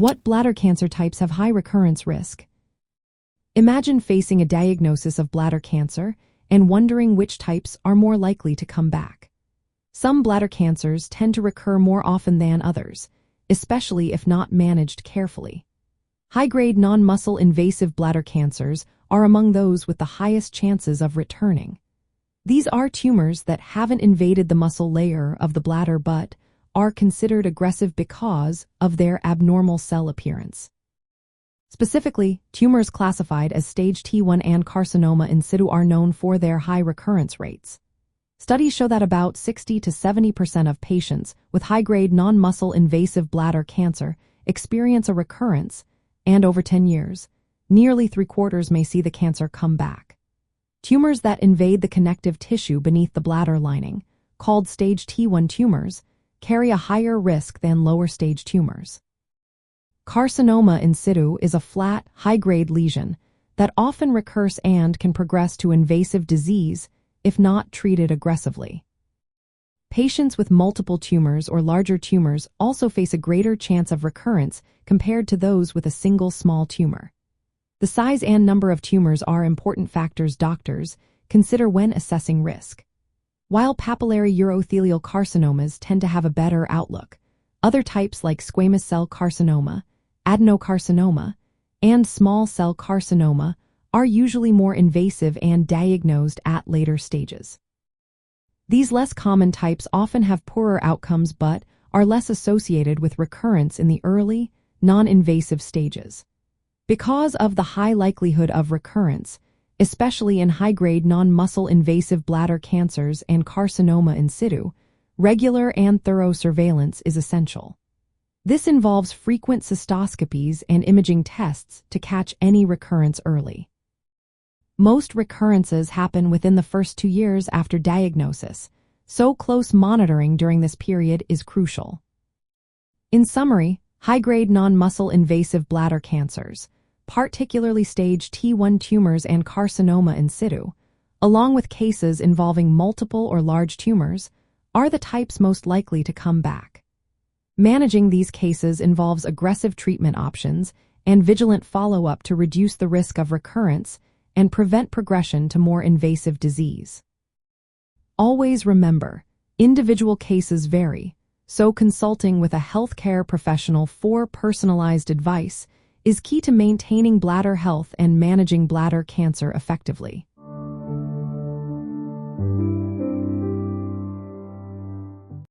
What bladder cancer types have high recurrence risk? Imagine facing a diagnosis of bladder cancer and wondering which types are more likely to come back. Some bladder cancers tend to recur more often than others, especially if not managed carefully. High-grade non-muscle invasive bladder cancers are among those with the highest chances of returning. These are tumors that haven't invaded the muscle layer of the bladder but are considered aggressive because of their abnormal cell appearance. Specifically, tumors classified as stage T1 and carcinoma in situ are known for their high recurrence rates. Studies show that about 60 to 70% of patients with high-grade non-muscle invasive bladder cancer experience a recurrence, and over 10 years, nearly 3/4 may see the cancer come back. Tumors that invade the connective tissue beneath the bladder lining, called stage T1 tumors, carry a higher risk than lower-stage tumors. Carcinoma in situ is a flat, high-grade lesion that often recurs and can progress to invasive disease if not treated aggressively. Patients with multiple tumors or larger tumors also face a greater chance of recurrence compared to those with a single small tumor. The size and number of tumors are important factors doctors consider when assessing risk. While papillary urothelial carcinomas tend to have a better outlook, other types like squamous cell carcinoma, adenocarcinoma, and small cell carcinoma are usually more invasive and diagnosed at later stages. These less common types often have poorer outcomes but are less associated with recurrence in the early, non-invasive stages. Because of the high likelihood of recurrence, especially in high-grade non-muscle invasive bladder cancers and carcinoma in situ, regular and thorough surveillance is essential. This involves frequent cystoscopies and imaging tests to catch any recurrence early. Most recurrences happen within the first 2 years after diagnosis, so close monitoring during this period is crucial. In summary, high-grade non-muscle invasive bladder cancers, particularly stage T1 tumors and carcinoma in situ, along with cases involving multiple or large tumors, are the types most likely to come back. Managing these cases involves aggressive treatment options and vigilant follow-up to reduce the risk of recurrence and prevent progression to more invasive disease. Always remember, individual cases vary, so consulting with a healthcare professional for personalized advice is key to maintaining bladder health and managing bladder cancer effectively.